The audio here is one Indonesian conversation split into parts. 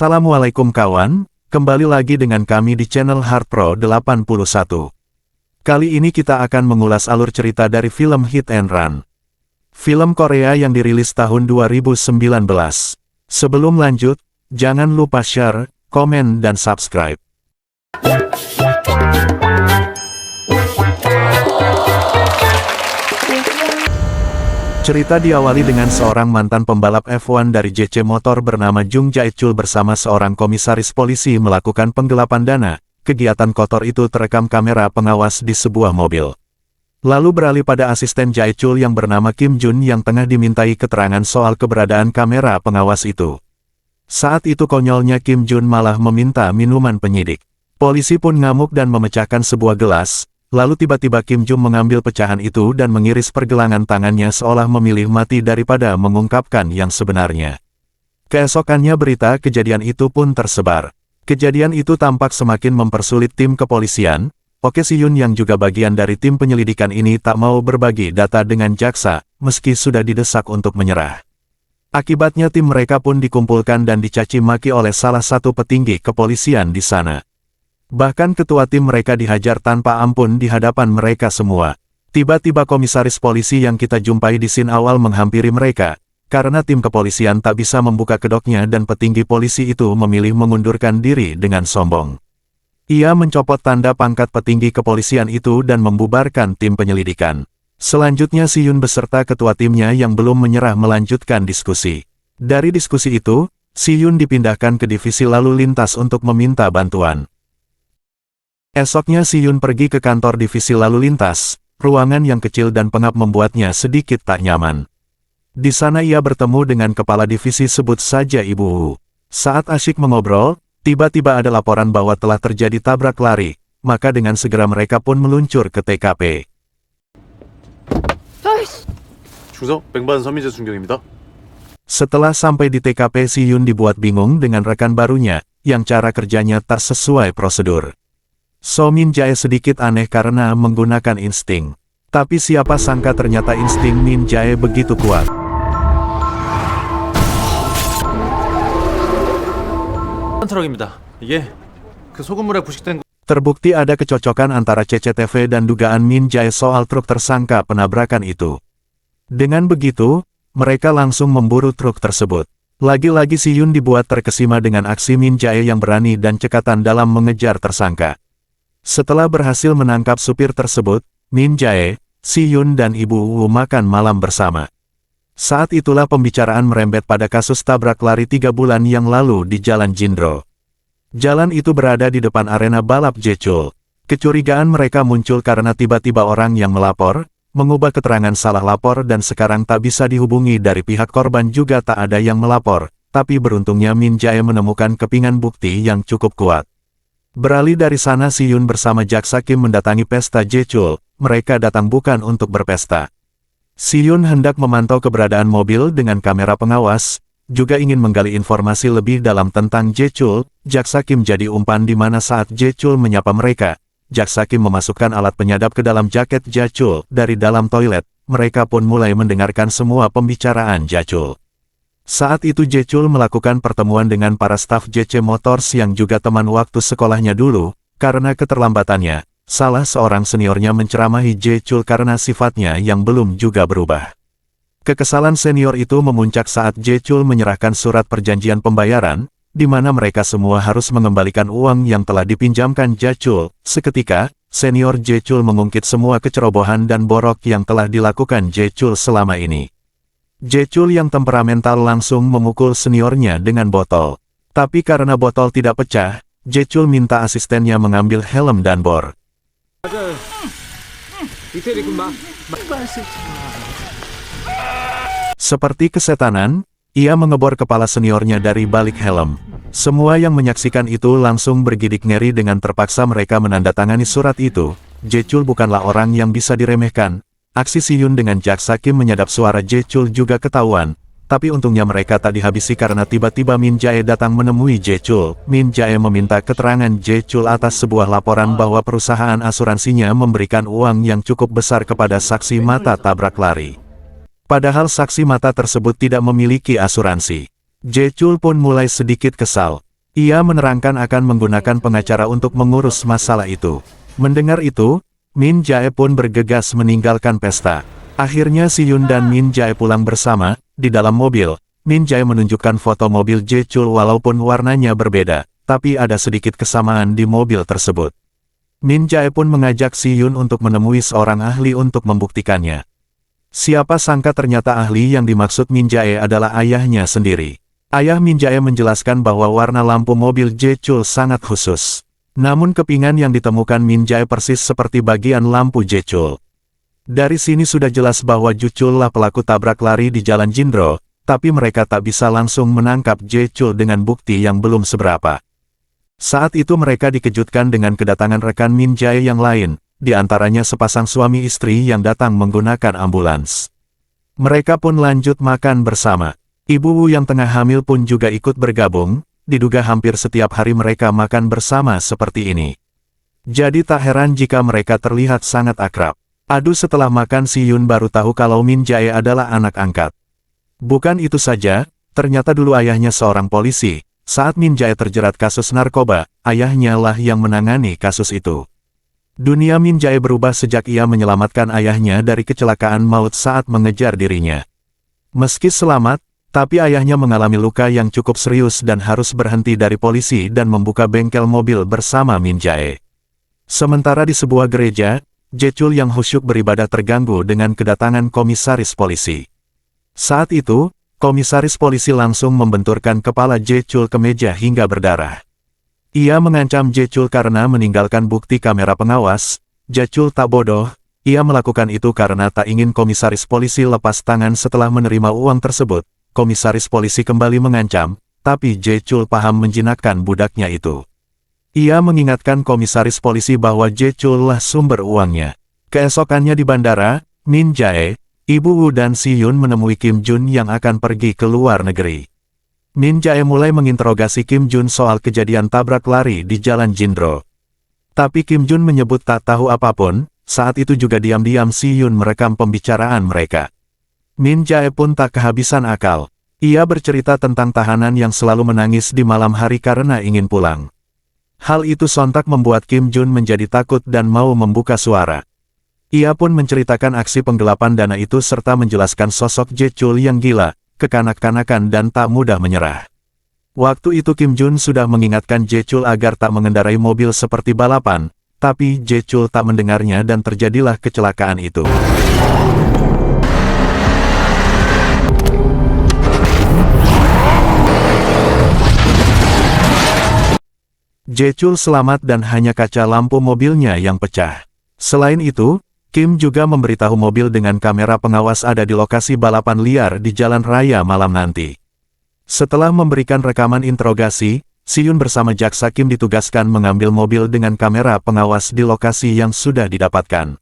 Assalamualaikum kawan, kembali lagi dengan kami di channel Hardpro 81. Kali ini kita akan mengulas alur cerita dari film Hit and Run. Film Korea yang dirilis tahun 2019. Sebelum lanjut, jangan lupa share, komen dan subscribe. Cerita diawali dengan seorang mantan pembalap F1 dari JC Motor bernama Jung Jae-chul bersama seorang komisaris polisi melakukan penggelapan dana. Kegiatan kotor itu terekam kamera pengawas di sebuah mobil. Lalu beralih pada asisten Jae-chul yang bernama Kim Jun yang tengah dimintai keterangan soal keberadaan kamera pengawas itu. Saat itu konyolnya Kim Jun malah meminta minuman penyidik. Polisi pun ngamuk dan memecahkan sebuah gelas. Lalu tiba-tiba Kim Jung mengambil pecahan itu dan mengiris pergelangan tangannya seolah memilih mati daripada mengungkapkan yang sebenarnya. Keesokannya berita kejadian itu pun tersebar. Kejadian itu tampak semakin mempersulit tim kepolisian. Oke, Si-yun yang juga bagian dari tim penyelidikan ini tak mau berbagi data dengan jaksa, meski sudah didesak untuk menyerah. Akibatnya tim mereka pun dikumpulkan dan dicaci maki oleh salah satu petinggi kepolisian di sana. Bahkan ketua tim mereka dihajar tanpa ampun di hadapan mereka semua. Tiba-tiba komisaris polisi yang kita jumpai di scene awal menghampiri mereka, karena tim kepolisian tak bisa membuka kedoknya dan petinggi polisi itu memilih mengundurkan diri dengan sombong. Ia mencopot tanda pangkat petinggi kepolisian itu dan membubarkan tim penyelidikan. Selanjutnya Si-yun beserta ketua timnya yang belum menyerah melanjutkan diskusi. Dari diskusi itu, Si-yun dipindahkan ke divisi lalu lintas untuk meminta bantuan. Esoknya Si-yun pergi ke kantor divisi lalu lintas, ruangan yang kecil dan pengap membuatnya sedikit tak nyaman. Di sana ia bertemu dengan kepala divisi sebut saja Ibu Wu. Saat asyik mengobrol, tiba-tiba ada laporan bahwa telah terjadi tabrak lari, maka dengan segera mereka pun meluncur ke TKP. 중서 맹반 서민재 순경입니다. Setelah sampai di TKP, Si-yun dibuat bingung dengan rekan barunya, yang cara kerjanya tak sesuai prosedur. So Min Jae sedikit aneh karena menggunakan insting. Tapi siapa sangka ternyata insting Min Jae begitu kuat. 트럭입니다. 이게 그 소금물에 부식된 Terbukti ada kecocokan antara CCTV dan dugaan Min Jae soal truk tersangka penabrakan itu. Dengan begitu, mereka langsung memburu truk tersebut. Lagi-lagi Si-yun dibuat terkesima dengan aksi Min Jae yang berani dan cekatan dalam mengejar tersangka. Setelah berhasil menangkap supir tersebut, Min Jae, Si-yun dan Ibu Wu makan malam bersama. Saat itulah pembicaraan merembet pada kasus tabrak lari 3 bulan yang lalu di Jalan Jindro. Jalan itu berada di depan arena balap Jae-chul. Kecurigaan mereka muncul karena tiba-tiba orang yang melapor, mengubah keterangan salah lapor dan sekarang tak bisa dihubungi dari pihak korban juga tak ada yang melapor, tapi beruntungnya Min Jae menemukan kepingan bukti yang cukup kuat. Beralih dari sana Si-yun bersama jaksa Kim mendatangi pesta Jae-chul, mereka datang bukan untuk berpesta. Si-yun hendak memantau keberadaan mobil dengan kamera pengawas, juga ingin menggali informasi lebih dalam tentang Jae-chul. Jaksa Kim jadi umpan di mana saat Jae-chul menyapa mereka, jaksa Kim memasukkan alat penyadap ke dalam jaket Jae-chul dari dalam toilet, mereka pun mulai mendengarkan semua pembicaraan Jae-chul. Saat itu Jae-chul melakukan pertemuan dengan para staf JC Motors yang juga teman waktu sekolahnya dulu. Karena keterlambatannya, salah seorang seniornya menceramahi Jae-chul karena sifatnya yang belum juga berubah. Kekesalan senior itu memuncak saat Jae-chul menyerahkan surat perjanjian pembayaran, di mana mereka semua harus mengembalikan uang yang telah dipinjamkan Jae-chul. Seketika, senior Jae-chul mengungkit semua kecerobohan dan borok yang telah dilakukan Jae-chul selama ini. Jae-chul yang temperamental langsung memukul seniornya dengan botol. Tapi karena botol tidak pecah, Jae-chul minta asistennya mengambil helm dan bor. Seperti kesetanan, ia mengebor kepala seniornya dari balik helm. Semua yang menyaksikan itu langsung bergidik ngeri dengan terpaksa mereka menandatangani surat itu. Jae-chul bukanlah orang yang bisa diremehkan. Aksi Si-yun dengan jaksa Kim menyadap suara Jae-chul juga ketahuan, tapi untungnya mereka tak dihabisi karena tiba-tiba Min Jae datang menemui Jae-chul. Min Jae meminta keterangan Jae-chul atas sebuah laporan bahwa perusahaan asuransinya memberikan uang yang cukup besar kepada saksi mata tabrak lari. Padahal saksi mata tersebut tidak memiliki asuransi. Jae-chul pun mulai sedikit kesal. Ia menerangkan akan menggunakan pengacara untuk mengurus masalah itu. Mendengar itu, Min Jae pun bergegas meninggalkan pesta. Akhirnya Si Yun dan Min Jae pulang bersama. Di dalam mobil, Min Jae menunjukkan foto mobil Je Chul walaupun warnanya berbeda, tapi ada sedikit kesamaan di mobil tersebut. Min Jae pun mengajak Si Yun untuk menemui seorang ahli untuk membuktikannya. Siapa sangka ternyata ahli yang dimaksud Min Jae adalah ayahnya sendiri. Ayah Min Jae menjelaskan bahwa warna lampu mobil Je Chul sangat khusus. Namun kepingan yang ditemukan Min Jae persis seperti bagian lampu Je Chul. Dari sini sudah jelas bahwa Je Chul lah pelaku tabrak lari di Jalan Jindro, tapi mereka tak bisa langsung menangkap Je Chul dengan bukti yang belum seberapa. Saat itu mereka dikejutkan dengan kedatangan rekan Min Jae yang lain, di antaranya sepasang suami istri yang datang menggunakan ambulans. Mereka pun lanjut makan bersama. Ibu Wu yang tengah hamil pun juga ikut bergabung, diduga hampir setiap hari mereka makan bersama seperti ini. Jadi tak heran jika mereka terlihat sangat akrab. Aduh, setelah makan Si Yun baru tahu kalau Min Jae adalah anak angkat. Bukan itu saja, ternyata dulu ayahnya seorang polisi. Saat Min Jae terjerat kasus narkoba, ayahnya lah yang menangani kasus itu. Dunia Min Jae berubah sejak ia menyelamatkan ayahnya dari kecelakaan maut saat mengejar dirinya. Meski selamat, tapi ayahnya mengalami luka yang cukup serius dan harus berhenti dari polisi dan membuka bengkel mobil bersama Min Jae. Sementara di sebuah gereja, Je Chul yang khusyuk beribadah terganggu dengan kedatangan komisaris polisi. Saat itu, komisaris polisi langsung membenturkan kepala Je Chul ke meja hingga berdarah. Ia mengancam Je Chul karena meninggalkan bukti kamera pengawas. Je Chul tak bodoh, ia melakukan itu karena tak ingin komisaris polisi lepas tangan setelah menerima uang tersebut. Komisaris polisi kembali mengancam, tapi Je Chul paham menjinakkan budaknya itu. Ia mengingatkan komisaris polisi bahwa Je Chul lah sumber uangnya. Keesokannya di bandara, Min Jae, Ibu Wu dan Si Yun menemui Kim Jun yang akan pergi ke luar negeri. Min Jae mulai menginterogasi Kim Jun soal kejadian tabrak lari di Jalan Jindro. Tapi Kim Jun menyebut tak tahu apapun. Saat itu juga diam-diam Si Yun merekam pembicaraan mereka. Min Jae pun tak kehabisan akal. Ia bercerita tentang tahanan yang selalu menangis di malam hari karena ingin pulang. Hal itu sontak membuat Kim Jun menjadi takut dan mau membuka suara. Ia pun menceritakan aksi penggelapan dana itu serta menjelaskan sosok Je Chul yang gila, kekanak-kanakan dan tak mudah menyerah. Waktu itu Kim Jun sudah mengingatkan Je Chul agar tak mengendarai mobil seperti balapan, tapi Je Chul tak mendengarnya dan terjadilah kecelakaan itu. Je Chul selamat dan hanya kaca lampu mobilnya yang pecah. Selain itu, Kim juga memberitahu mobil dengan kamera pengawas ada di lokasi balapan liar di jalan raya malam nanti. Setelah memberikan rekaman interogasi, Si Yun bersama jaksa Kim ditugaskan mengambil mobil dengan kamera pengawas di lokasi yang sudah didapatkan.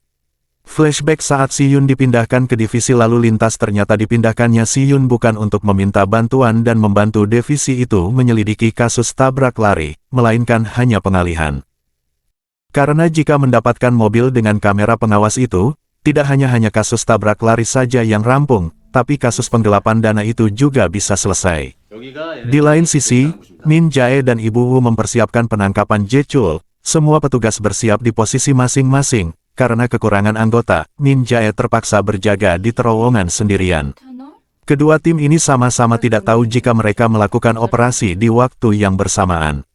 Flashback saat Si Yun dipindahkan ke divisi lalu lintas ternyata dipindahkannya Si Yun bukan untuk meminta bantuan dan membantu divisi itu menyelidiki kasus tabrak lari, melainkan hanya pengalihan. Karena jika mendapatkan mobil dengan kamera pengawas itu, tidak hanya kasus tabrak lari saja yang rampung, tapi kasus penggelapan dana itu juga bisa selesai. Di lain sisi, Min Jae dan Ibu Wu mempersiapkan penangkapan Je Chul. Semua petugas bersiap di posisi masing-masing. Karena kekurangan anggota, Min Jae terpaksa berjaga di terowongan sendirian. Kedua tim ini sama-sama tidak tahu jika mereka melakukan operasi di waktu yang bersamaan.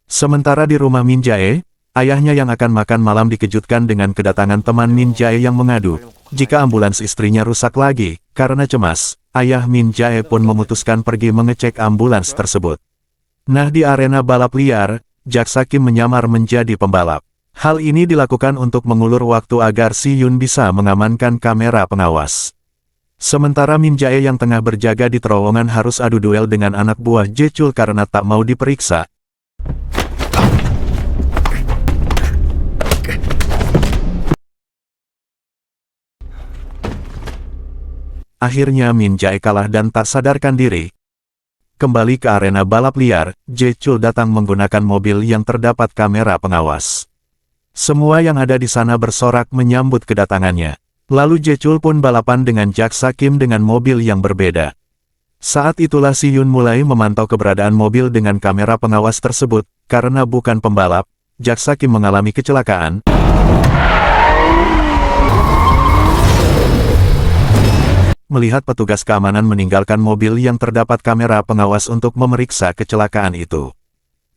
Sementara di rumah Min Jae, ayahnya yang akan makan malam dikejutkan dengan kedatangan teman Min Jae yang mengadu jika ambulans istrinya rusak lagi. Karena cemas, ayah Min Jae pun memutuskan pergi mengecek ambulans tersebut. Nah, di arena balap liar, jaksa Kim menyamar menjadi pembalap. Hal ini dilakukan untuk mengulur waktu agar Si Yun bisa mengamankan kamera pengawas. Sementara Min Jae yang tengah berjaga di terowongan harus adu duel dengan anak buah Je Chul karena tak mau diperiksa. Akhirnya Min Jae kalah dan tak sadarkan diri. Kembali ke arena balap liar, Je Chul datang menggunakan mobil yang terdapat kamera pengawas. Semua yang ada di sana bersorak menyambut kedatangannya. Lalu Je Chul pun balapan dengan jaksa Kim dengan mobil yang berbeda. Saat itulah Si Yun mulai memantau keberadaan mobil dengan kamera pengawas tersebut, karena bukan pembalap, jaksa Kim mengalami kecelakaan. Melihat petugas keamanan meninggalkan mobil yang terdapat kamera pengawas untuk memeriksa kecelakaan itu.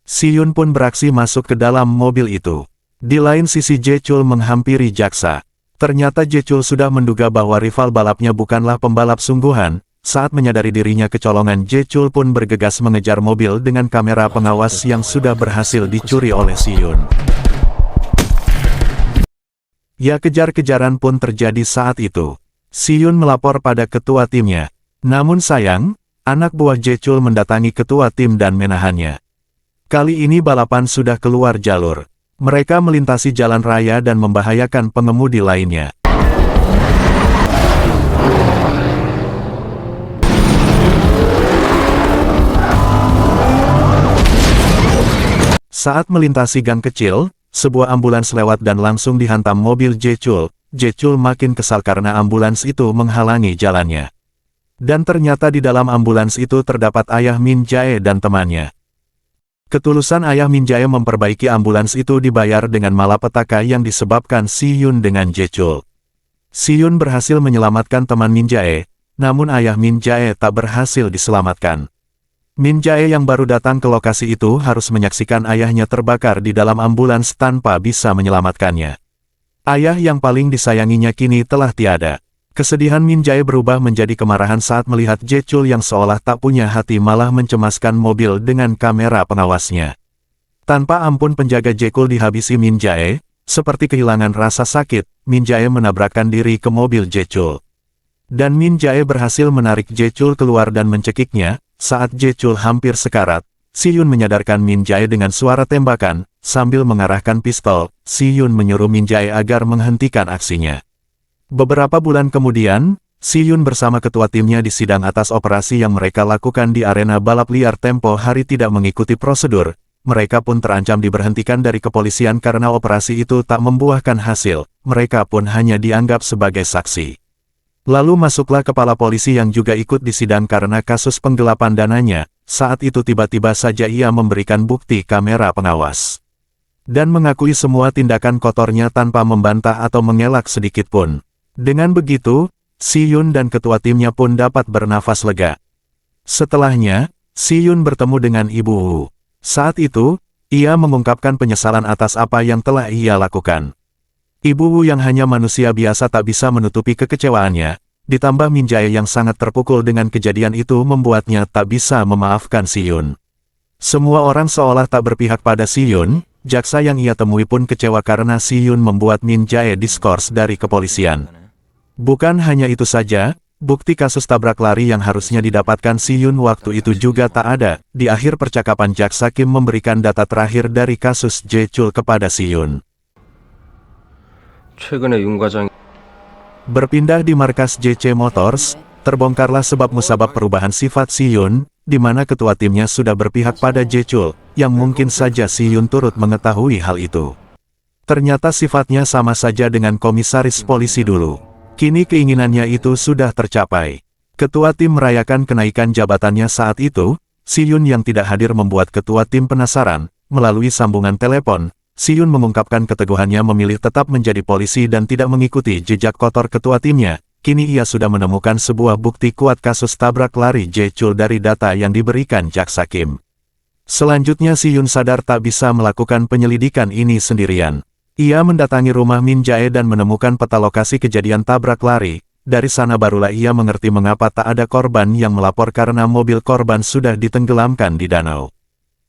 Si Yun pun beraksi masuk ke dalam mobil itu. Di lain sisi Jae Chul menghampiri jaksa. Ternyata Jae Chul sudah menduga bahwa rival balapnya bukanlah pembalap sungguhan. Saat menyadari dirinya kecolongan, Jae Chul pun bergegas mengejar mobil dengan kamera pengawas yang sudah berhasil dicuri oleh Si Yun. Ya, kejar-kejaran pun terjadi saat itu. Si Yun melapor pada ketua timnya. Namun sayang, anak buah Jae Chul mendatangi ketua tim dan menahannya. Kali ini balapan sudah keluar jalur. Mereka melintasi jalan raya dan membahayakan pengemudi lainnya. Saat melintasi gang kecil, sebuah ambulans lewat dan langsung dihantam mobil Jae Chul. Jae Chul makin kesal karena ambulans itu menghalangi jalannya. Dan ternyata di dalam ambulans itu terdapat ayah Min Jae dan temannya. Ketulusan ayah Min Jae memperbaiki ambulans itu dibayar dengan malapetaka yang disebabkan Si Yun dengan Jae Chul. Si Yun berhasil menyelamatkan teman Min Jae, namun ayah Min Jae tak berhasil diselamatkan. Min Jae yang baru datang ke lokasi itu harus menyaksikan ayahnya terbakar di dalam ambulans tanpa bisa menyelamatkannya. Ayah yang paling disayanginya kini telah tiada. Kesedihan Min Jae berubah menjadi kemarahan saat melihat Jae Chul yang seolah tak punya hati malah mencemaskan mobil dengan kamera pengawasnya. Tanpa ampun penjaga Jae Chul dihabisi Min Jae, seperti kehilangan rasa sakit, Min Jae menabrakkan diri ke mobil Jae Chul. Dan Min Jae berhasil menarik Jae Chul keluar dan mencekiknya. Saat Jae Chul hampir sekarat, Si Yun menyadarkan Min Jae dengan suara tembakan. Sambil mengarahkan pistol, Si Yun menyuruh Min Jae agar menghentikan aksinya. Beberapa bulan kemudian, Si Yun bersama ketua timnya di sidang atas operasi yang mereka lakukan di arena balap liar tempo hari tidak mengikuti prosedur. Mereka pun terancam diberhentikan dari kepolisian karena operasi itu tak membuahkan hasil. Mereka pun hanya dianggap sebagai saksi. Lalu masuklah kepala polisi yang juga ikut di sidang karena kasus penggelapan dananya. Saat itu tiba-tiba saja ia memberikan bukti kamera pengawas. Dan mengakui semua tindakan kotornya tanpa membantah atau mengelak sedikit pun. Dengan begitu, Si Yun dan ketua timnya pun dapat bernafas lega. Setelahnya, Si Yun bertemu dengan Ibu Wu. Saat itu, ia mengungkapkan penyesalan atas apa yang telah ia lakukan. Ibu Wu yang hanya manusia biasa tak bisa menutupi kekecewaannya, ditambah Min Jae yang sangat terpukul dengan kejadian itu membuatnya tak bisa memaafkan Si Yun. Semua orang seolah tak berpihak pada Si Yun. Jaksa yang ia temui pun kecewa karena Si Yun membuat Min Jae diskors dari kepolisian. Bukan hanya itu saja, bukti kasus tabrak lari yang harusnya didapatkan Si Yun waktu itu juga tak ada. Di akhir percakapan jaksa Kim memberikan data terakhir dari kasus Jae Chul kepada Si Yun. Berpindah di markas JC Motors, terbongkarlah sebab musabab perubahan sifat Si Yun, di mana ketua timnya sudah berpihak pada Jae Chul, yang mungkin saja Si Yun turut mengetahui hal itu. Ternyata sifatnya sama saja dengan komisaris polisi dulu. Kini keinginannya itu sudah tercapai. Ketua tim merayakan kenaikan jabatannya saat itu. Si Yun yang tidak hadir membuat ketua tim penasaran. Melalui sambungan telepon, Si Yun mengungkapkan keteguhannya memilih tetap menjadi polisi dan tidak mengikuti jejak kotor ketua timnya. Kini ia sudah menemukan sebuah bukti kuat kasus tabrak lari Jae Chul dari data yang diberikan jaksa Kim. Selanjutnya Si Yun sadar tak bisa melakukan penyelidikan ini sendirian. Ia mendatangi rumah Min Jae dan menemukan peta lokasi kejadian tabrak lari. Dari sana barulah ia mengerti mengapa tak ada korban yang melapor karena mobil korban sudah ditenggelamkan di danau.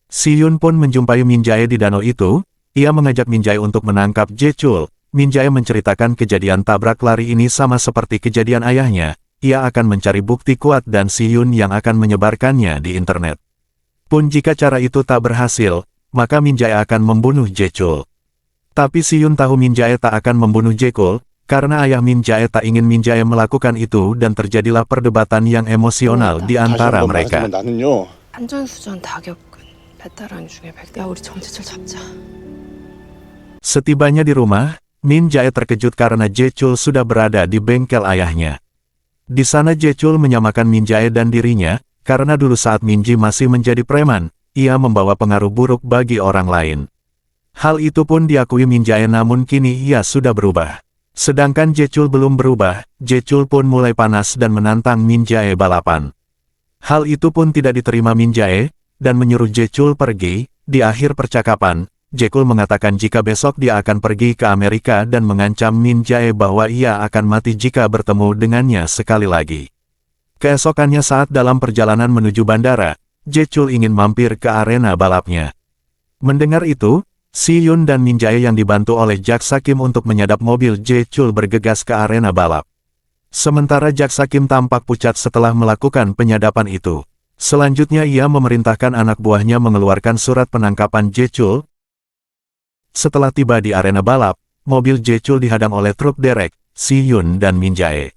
Si Yun pun menjumpai Min Jae di danau itu. Ia mengajak Min Jae untuk menangkap Jae Chul. Min Jae menceritakan kejadian tabrak lari ini sama seperti kejadian ayahnya. Ia akan mencari bukti kuat dan Si Yun yang akan menyebarkannya di internet. Pun jika cara itu tak berhasil, maka Min Jae akan membunuh Jae Chul. Tapi Si Yun tahu Min Jae tak akan membunuh Jae Chul, karena ayah Min Jae tak ingin Min Jae melakukan itu dan terjadilah perdebatan yang emosional di antara mereka. 안전수전 타격은 배달한 중에 백대야 우리 정체철 잡자. Setibanya di rumah, Min Jae terkejut karena Jae Chul sudah berada di bengkel ayahnya. Di sana Jechul menyamakan Min Jae dan dirinya, karena dulu saat Minji masih menjadi preman, ia membawa pengaruh buruk bagi orang lain. Hal itu pun diakui Min Jae, namun kini ia sudah berubah. Sedangkan Jechul belum berubah, Jechul pun mulai panas dan menantang Min Jae balapan. Hal itu pun tidak diterima Min Jae, dan menyuruh Jechul pergi. Di akhir percakapan, Jechul mengatakan jika besok dia akan pergi ke Amerika dan mengancam Min Jae bahwa ia akan mati jika bertemu dengannya sekali lagi. Keesokannya saat dalam perjalanan menuju bandara, Jechul ingin mampir ke arena balapnya. Mendengar itu, Si Yun dan Min Jae yang dibantu oleh Jaksa Kim untuk menyadap mobil Jechul bergegas ke arena balap. Sementara Jaksa Kim tampak pucat setelah melakukan penyadapan itu. Selanjutnya ia memerintahkan anak buahnya mengeluarkan surat penangkapan Jechul. Setelah tiba di arena balap, mobil Jechul dihadang oleh truk derek, Si Yun dan Min Jae.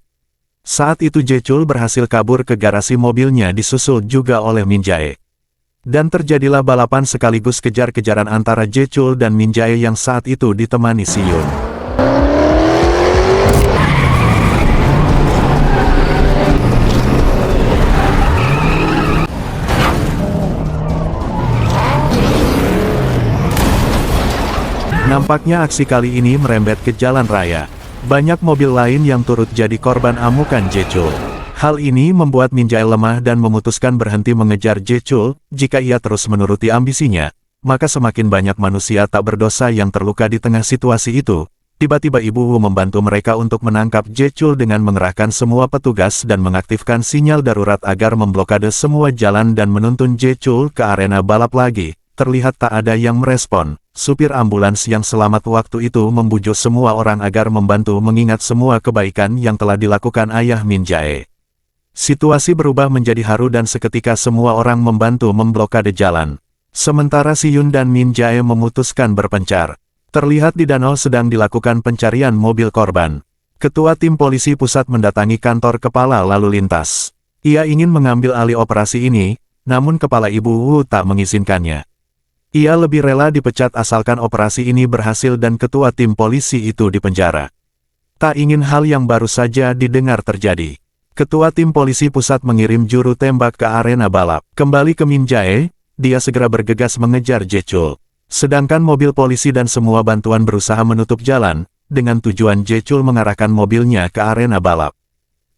Saat itu Jechul berhasil kabur ke garasi mobilnya disusul juga oleh Min Jae. Dan terjadilah balapan sekaligus kejar-kejaran antara Jechul dan Min Jae yang saat itu ditemani Si Yun. Nampaknya aksi kali ini merembet ke jalan raya. Banyak mobil lain yang turut jadi korban amukan Jechul. Hal ini membuat Min Jae lemah dan memutuskan berhenti mengejar Jechul. Jika ia terus menuruti ambisinya, maka semakin banyak manusia tak berdosa yang terluka di tengah situasi itu. Tiba-tiba Ibu Wu membantu mereka untuk menangkap Jechul dengan mengerahkan semua petugas dan mengaktifkan sinyal darurat agar memblokade semua jalan dan menuntun Jechul ke arena balap lagi. Terlihat tak ada yang merespon. Supir ambulans yang selamat waktu itu membujuk semua orang agar membantu mengingat semua kebaikan yang telah dilakukan ayah Min Jae. Situasi berubah menjadi haru dan seketika semua orang membantu memblokade jalan. Sementara Si Yun dan Min Jae memutuskan berpencar. Terlihat di danau sedang dilakukan pencarian mobil korban. Ketua tim polisi pusat mendatangi kantor kepala lalu lintas. Ia ingin mengambil alih operasi ini, namun kepala Ibu Wu tak mengizinkannya. Ia lebih rela dipecat asalkan operasi ini berhasil dan ketua tim polisi itu dipenjara. Tak ingin hal yang baru saja didengar terjadi. Ketua tim polisi pusat mengirim juru tembak ke arena balap. Kembali ke Min Jae, dia segera bergegas mengejar Jechul. Sedangkan mobil polisi dan semua bantuan berusaha menutup jalan, dengan tujuan Jechul mengarahkan mobilnya ke arena balap.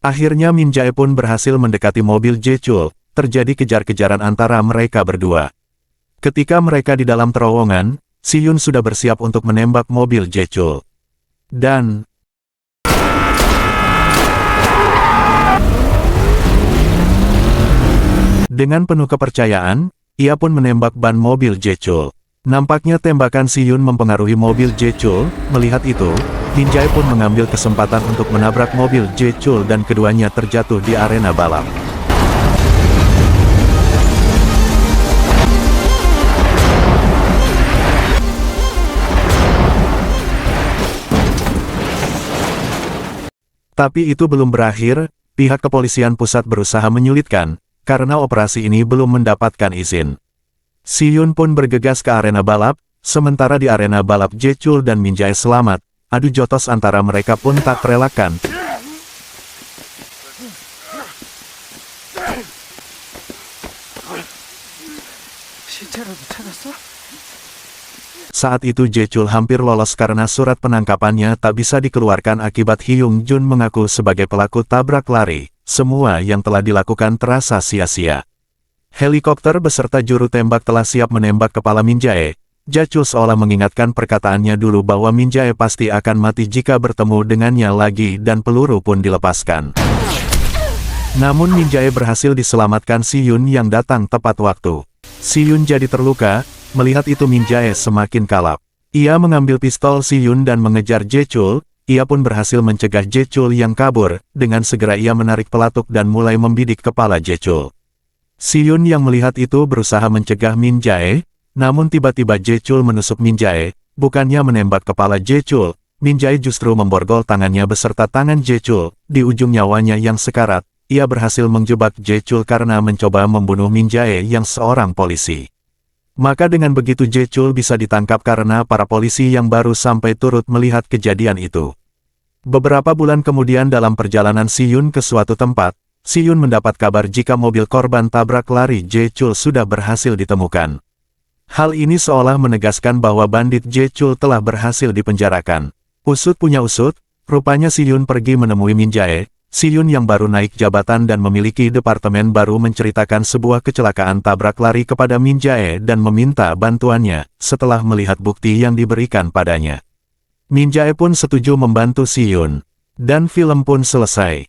Akhirnya Min Jae pun berhasil mendekati mobil Jechul, terjadi kejar-kejaran antara mereka berdua. Ketika mereka di dalam terowongan, Si Yun sudah bersiap untuk menembak mobil Jechul. Dan dengan penuh kepercayaan, ia pun menembak ban mobil Jechul. Nampaknya tembakan Si Yun mempengaruhi mobil Jechul. Melihat itu, Min Jae pun mengambil kesempatan untuk menabrak mobil Jechul dan keduanya terjatuh di arena balap. Tapi itu belum berakhir, pihak kepolisian pusat berusaha menyulitkan, karena operasi ini belum mendapatkan izin. Si Yun pun bergegas ke arena balap, sementara di arena balap Jechul dan Min Jae selamat, adu jotos antara mereka pun tak terelakkan. Saat itu Jechul hampir lolos karena surat penangkapannya tak bisa dikeluarkan akibat Hyung Jun mengaku sebagai pelaku tabrak lari. Semua yang telah dilakukan terasa sia-sia. Helikopter beserta juru tembak telah siap menembak kepala Min Jae. Jechul seolah mengingatkan perkataannya dulu bahwa Min Jae pasti akan mati jika bertemu dengannya lagi dan peluru pun dilepaskan. Namun Min Jae berhasil diselamatkan Si Yun yang datang tepat waktu. Si Yun jadi terluka. Melihat itu Min Jae semakin kalap. Ia mengambil pistol Si Yun dan mengejar Jechul. Ia pun berhasil mencegah Jechul yang kabur. Dengan segera ia menarik pelatuk dan mulai membidik kepala Jechul. Si Yun yang melihat itu berusaha mencegah Min Jae. Namun tiba-tiba Jechul menusuk Min Jae. Bukannya menembak kepala Jechul, Min Jae justru memborgol tangannya beserta tangan Jechul. Di ujung nyawanya yang sekarat, ia berhasil menjebak Jechul karena mencoba membunuh Min Jae yang seorang polisi. Maka dengan begitu Jechul bisa ditangkap karena para polisi yang baru sampai turut melihat kejadian itu. Beberapa bulan kemudian dalam perjalanan Si Yun ke suatu tempat, Si Yun mendapat kabar jika mobil korban tabrak lari Jae Chul sudah berhasil ditemukan. Hal ini seolah menegaskan bahwa bandit Jae Chul telah berhasil dipenjarakan. Usut punya usut, rupanya Si Yun pergi menemui Min Jae. Si Yun yang baru naik jabatan dan memiliki departemen baru menceritakan sebuah kecelakaan tabrak lari kepada Min Jae dan meminta bantuannya setelah melihat bukti yang diberikan padanya. Min Jae pun setuju membantu Si Yun. Dan film pun selesai.